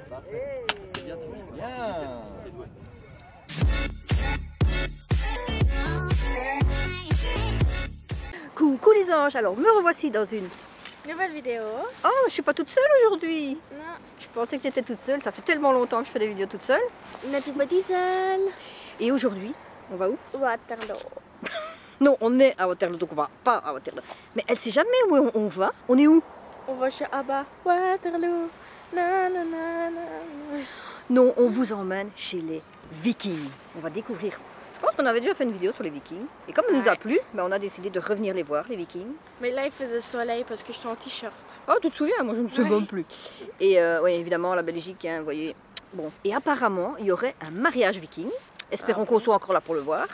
Parfait. C'est bien, tu viens. Bien. Coucou les anges, alors me revoici dans une nouvelle vidéo. Oh, je suis pas toute seule aujourd'hui. Non. Je pensais que j'étais toute seule, ça fait tellement longtemps que je fais des vidéos toute seule. N'es-tu pas tout seul? Et aujourd'hui, on va où? Waterloo. Non, on est à Waterloo, donc on va pas à Waterloo. Mais elle sait jamais où on va. On est où? On va chez Abba. Waterloo. Na, na, na, na. Non, on vous emmène chez les Vikings. On va découvrir. Je pense qu'on avait déjà fait une vidéo sur les Vikings. Et comme il nous a plu, ben on a décidé de revenir les voir, les Vikings. Mais là, il faisait soleil parce que j'étais en t-shirt. Oh, tu te souviens? Moi, je ne me souviens plus. Et oui, évidemment, la Belgique, hein, vous voyez. Bon. Et apparemment, il y aurait un mariage viking. Espérons qu'on soit encore là pour le voir.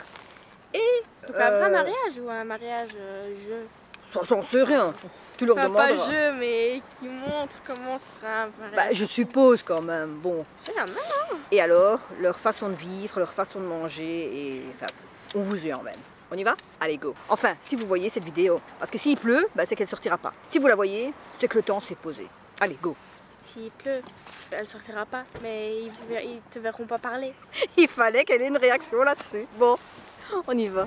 Et donc un vrai mariage ou un mariage jeu? Ça, j'en sais rien. Tu leur Enfin, demanderas. pas jeu, mais qui montre comment sera un mariage. Bah, je suppose quand même. Bon. Je sais jamais, hein. Et alors, leur façon de vivre, leur façon de manger, et enfin, on vous y emmène. On y va? Allez, go. Enfin, si vous voyez cette vidéo, parce que s'il pleut, bah, c'est qu'elle sortira pas. Si vous la voyez, c'est que le temps s'est posé. Allez, go. S'il pleut, elle sortira pas, mais ils te verront pas parler. Il fallait qu'elle ait une réaction là-dessus. Bon, on y va.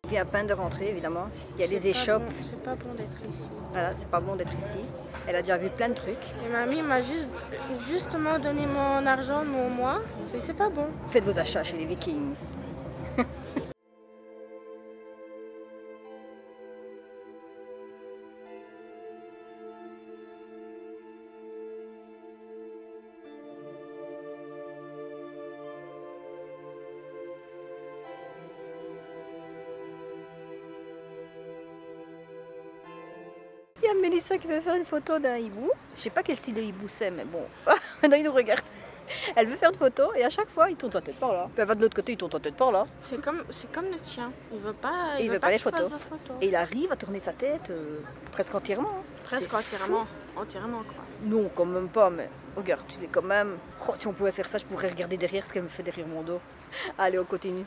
On vient à peine de rentrer, évidemment. Il y a les échoppes. C'est pas bon d'être ici. Voilà, c'est pas bon d'être ici. Elle a déjà vu plein de trucs. Et mamie m'a justement donné mon argent, mon mois. C'est pas bon. Faites vos achats chez les Vikings. Il y a Mélissa qui veut faire une photo d'un hibou. Je sais pas quel style de hibou c'est, mais bon, maintenant il nous regarde. Elle veut faire une photo et à chaque fois il tourne sa tête par là. Puis elle va de l'autre côté, il tourne sa tête par là. C'est comme notre chien. Il veut pas. Il veut pas les photos. Photos. Et il arrive à tourner sa tête presque entièrement. Presque entièrement. Entièrement quoi. Non, quand même pas, mais regarde, il est quand même. Oh, si on pouvait faire ça, je pourrais regarder derrière ce qu'elle me fait derrière mon dos. Allez, on continue.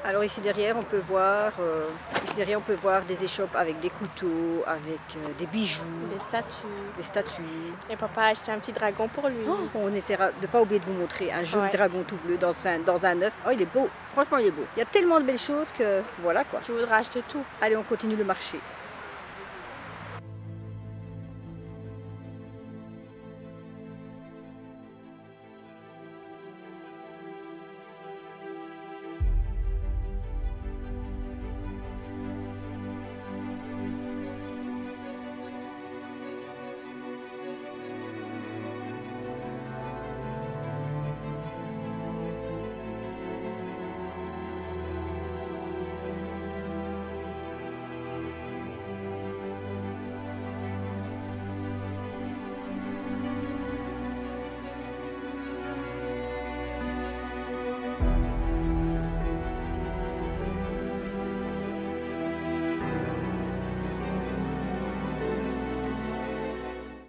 Alors ici derrière on peut voir des échoppes avec des couteaux, avec des bijoux, Des statues. des. Et papa a acheté un petit dragon pour lui. Oh, on essaiera de ne pas oublier de vous montrer un joli dragon tout bleu dans un œuf. Oh, il est beau, franchement il est beau. Il y a tellement de belles choses que voilà quoi. Tu voudras acheter tout. Allez, on continue le marché.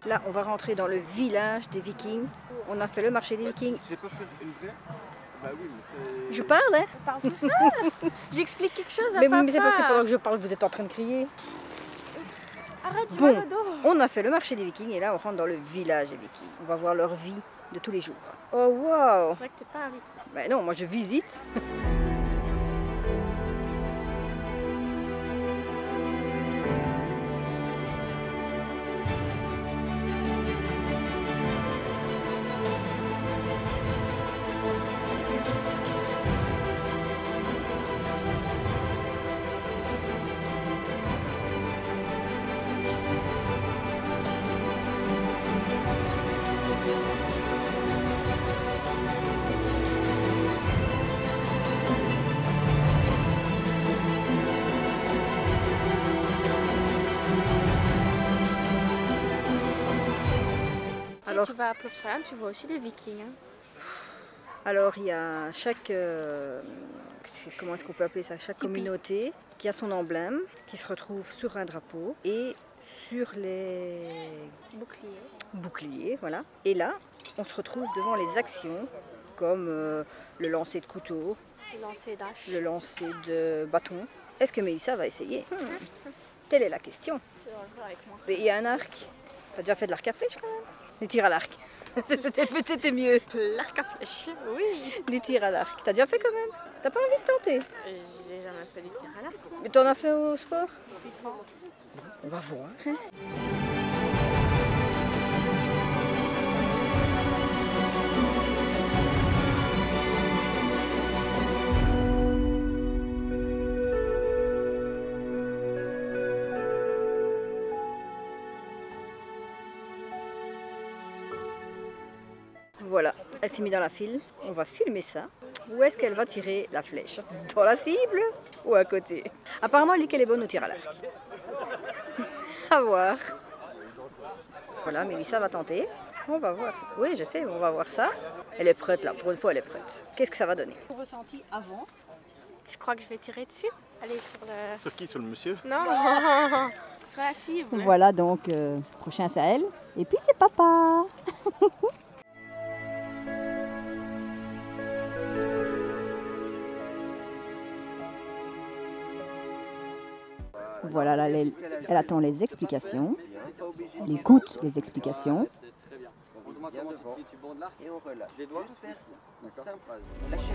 Là, on va rentrer dans le village des Vikings. On a fait le marché des Vikings. J'ai pas fait une vraie. Bah oui, mais c'est. Je parle, hein? On parle tout seul. J'explique quelque chose à Mais, papa. mais c'est parce que pendant que je parle, vous êtes en train de crier. Arrête, tu Bon, vas le dos. on a fait le marché des Vikings et là, on rentre dans le village des Vikings. On va voir leur vie de tous les jours. Oh, wow! C'est vrai que t'es pas un viking. Ben non, moi je visite. Alors, Tu vas à Plopsaland, tu vois aussi des vikings. Hein. alors il y a chaque, comment est-ce qu'on peut appeler ça, chaque communauté qui a son emblème, qui se retrouve sur un drapeau et sur les Bouclier. boucliers, voilà. Et là, on se retrouve devant les actions comme le lancer de couteau, Lancer d'âge. le lancer de bâton. Est-ce que Mélissa va essayer? Telle est la question. C'est dangereux avec moi. Mais il y a un arc. T'as déjà fait de l'arc à flèche quand même? Du tir à l'arc. C'était mieux. L'arc à flèche, oui. Du tir à l'arc. T'as déjà fait quand même? T'as pas envie de tenter? J'ai jamais fait du tir à l'arc. Mais t'en as fait au sport? On va voir. Hein. Voilà, elle s'est mise dans la file. On va filmer ça. Où est-ce qu'elle va tirer la flèche? Dans la cible ou à côté? Apparemment, elle dit qu'elle est bonne au tir à l'arc. À voir. Voilà, Mélissa va tenter. On va voir. Oui, je sais, on va voir ça. Elle est prête là, pour une fois, elle est prête. Qu'est-ce que ça va donner? Ton ressenti avant? Je crois que je vais tirer dessus. Allez, sur le... Sur qui? Sur le monsieur? Non. Sur la cible. Voilà donc, prochain c'est elle. Et puis c'est papa. Voilà, là, elle attend les explications. Elle écoute les explications. C'est très bien. On voit comment tu bandes l'arc et on relâche. Les doigts faire simple. Lâchez.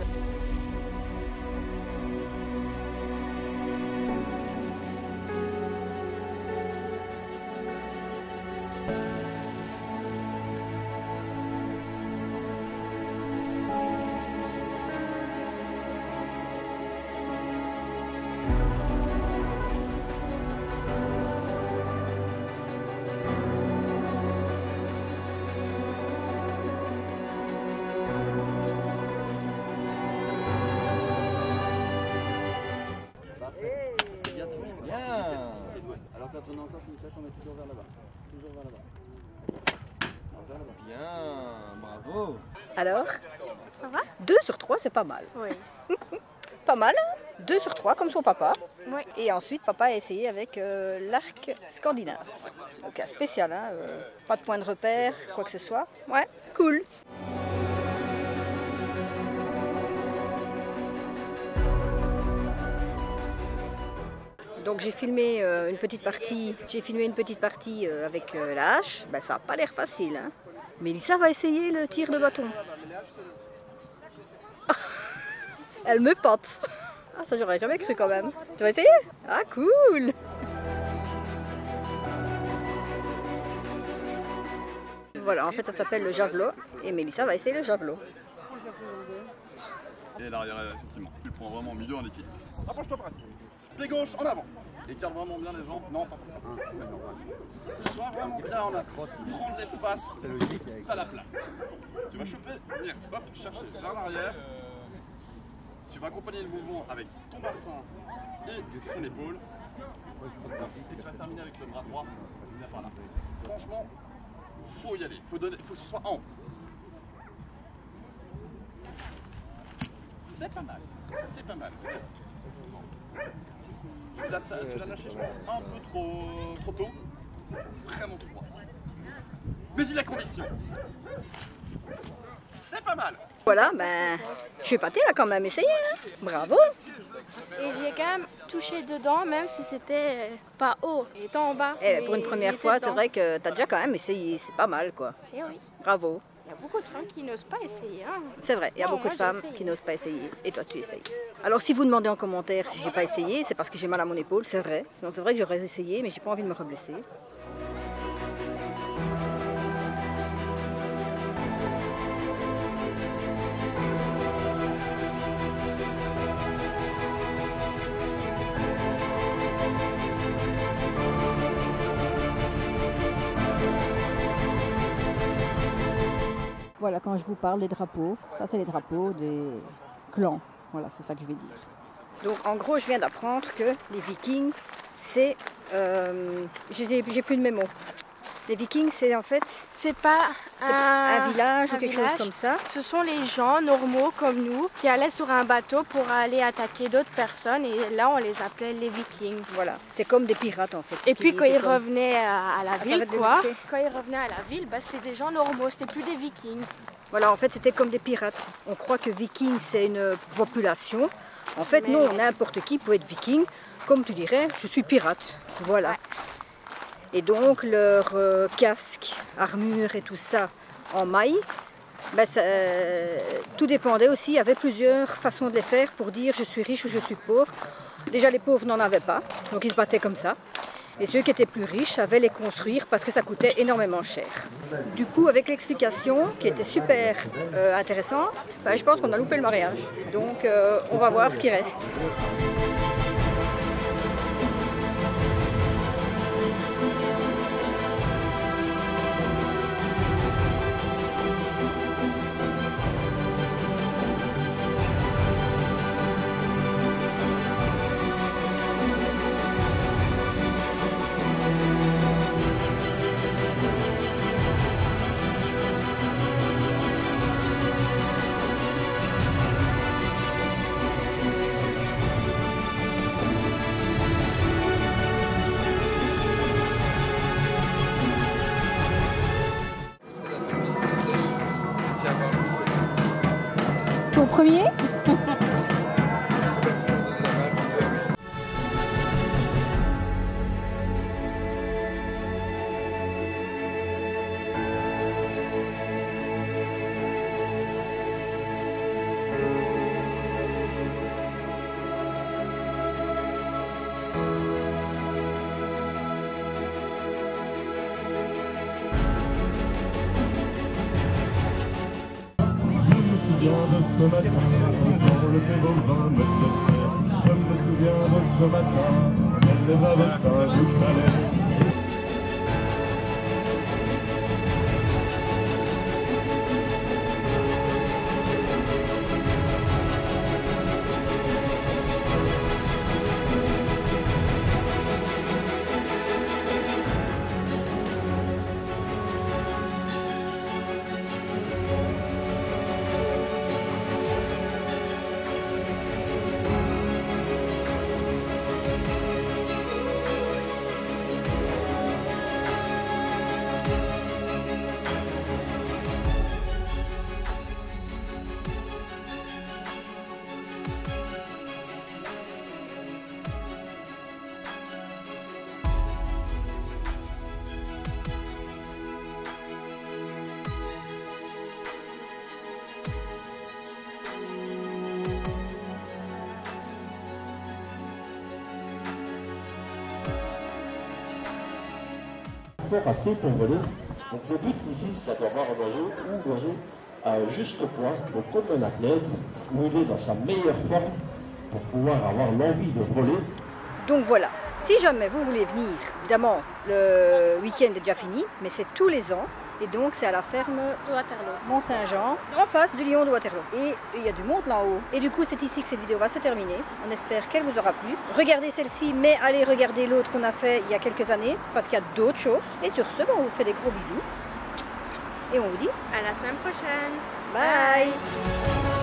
Bien. Alors quand on a encore une flèche, on met toujours vers là-bas. Toujours vers là-bas. Bien, bravo. Alors, Ça va? 2 sur 3, c'est pas mal. Oui. Pas mal, hein? 2 sur 3 comme son papa. Oui. Et ensuite, papa a essayé avec l'arc scandinave. Donc un spécial, hein? Pas de point de repère, quoi que ce soit. Ouais, cool. Donc j'ai filmé une petite partie. Avec la hache. Ben, ça n'a pas l'air facile, hein? Mélissa va essayer le tir de bâton. Elle me pente. Ah, ça j'aurais jamais cru quand même. Tu vas essayer? Ah, cool! Voilà, en fait ça s'appelle le javelot. Et Mélissa va essayer le javelot. Et l'arrière, effectivement. Tu le prends vraiment au milieu en équilibre. Rapproche-toi par ici. Pied gauche, en avant. Écarte vraiment bien les jambes. Non, pas comme ça. Sois vraiment bien en accroche. Prends de l'espace. T'as la place. Tu vas choper, venir, hop, chercher vers l'arrière. Tu vas accompagner le mouvement avec ton bassin et ton épaule. Et tu vas terminer avec le bras droit. Viens par là. Franchement, faut y aller. Faut que ce soit ample. C'est pas mal. C'est pas mal. Tu l'as lâché, je pense, un peu trop tôt. Vraiment trop droit. mais il a conviction. C'est pas mal. Voilà, ben, je suis épatée là quand même, essayez, hein. Bravo. Et j'ai quand même touché dedans, même si c'était pas haut, il était en bas. Et pour une Mais première il fois, était c'est dedans. vrai que tu as déjà quand même essayé, c'est pas mal quoi. Et oui, Bravo. il y a beaucoup de femmes qui n'osent pas essayer. Hein. C'est vrai, il y a Non, beaucoup de moi, j'ai femmes essayé. qui n'osent pas essayer. Et toi, tu essayes. Alors, si vous demandez en commentaire si j'ai pas essayé, c'est parce que j'ai mal à mon épaule, c'est vrai. Sinon, c'est vrai que j'aurais essayé, mais j'ai pas envie de me reblesser. Voilà, quand je vous parle des drapeaux, ça c'est les drapeaux des clans. Voilà, c'est ça que je vais dire. Donc en gros, je viens d'apprendre que les Vikings, c'est... j'ai plus de mémo. Les Vikings, c'est en fait C'est pas un village ou un quelque village. chose comme ça. Ce sont les gens normaux comme nous qui allaient sur un bateau pour aller attaquer d'autres personnes et là on les appelait les Vikings. Voilà, c'est comme des pirates en fait. Et puis quand ils revenaient revenaient à la ville, t'arrêtes de quoi, l'écouter. quand ils revenaient à la ville, bah, c'était des gens normaux, c'était plus des Vikings. Voilà, en fait, c'était comme des pirates. On croit que viking, c'est une population. En fait, Mais non, non. n'importe qui peut être viking. Comme tu dirais, je suis pirate. Voilà. Et donc, leur casque, armure et tout ça en maille, ben, tout dépendait aussi. Il y avait plusieurs façons de les faire pour dire je suis riche ou je suis pauvre. Déjà, les pauvres n'en avaient pas, donc ils se battaient comme ça. Et ceux qui étaient plus riches savaient les construire parce que ça coûtait énormément cher. Du coup, avec l'explication qui était super intéressante, ben, je pense qu'on a loupé le mariage. Donc, on va voir ce qui reste. Ton premier ? Je me souviens de ce matin, quand le Pérorin me tenait. Je me souviens de ce matin, elle ne m'avait pas installé. Assez pour voler. Donc le but ici, c'est d'avoir un oiseau à un juste point, donc comme un athlète, où il est dans sa meilleure forme pour pouvoir avoir l'envie de voler. Donc voilà, si jamais vous voulez venir, évidemment, le week-end est déjà fini, mais c'est tous les ans. Et donc c'est à la ferme De Waterloo. Mont-Saint-Jean, en face du Lion de Waterloo. Et il y a du monde là-haut. Et du coup, c'est ici que cette vidéo va se terminer. On espère qu'elle vous aura plu. Regardez celle-ci, mais allez regarder l'autre qu'on a fait il y a quelques années, parce qu'il y a d'autres choses. Et sur ce, on vous fait des gros bisous. Et on vous dit À la semaine prochaine. bye.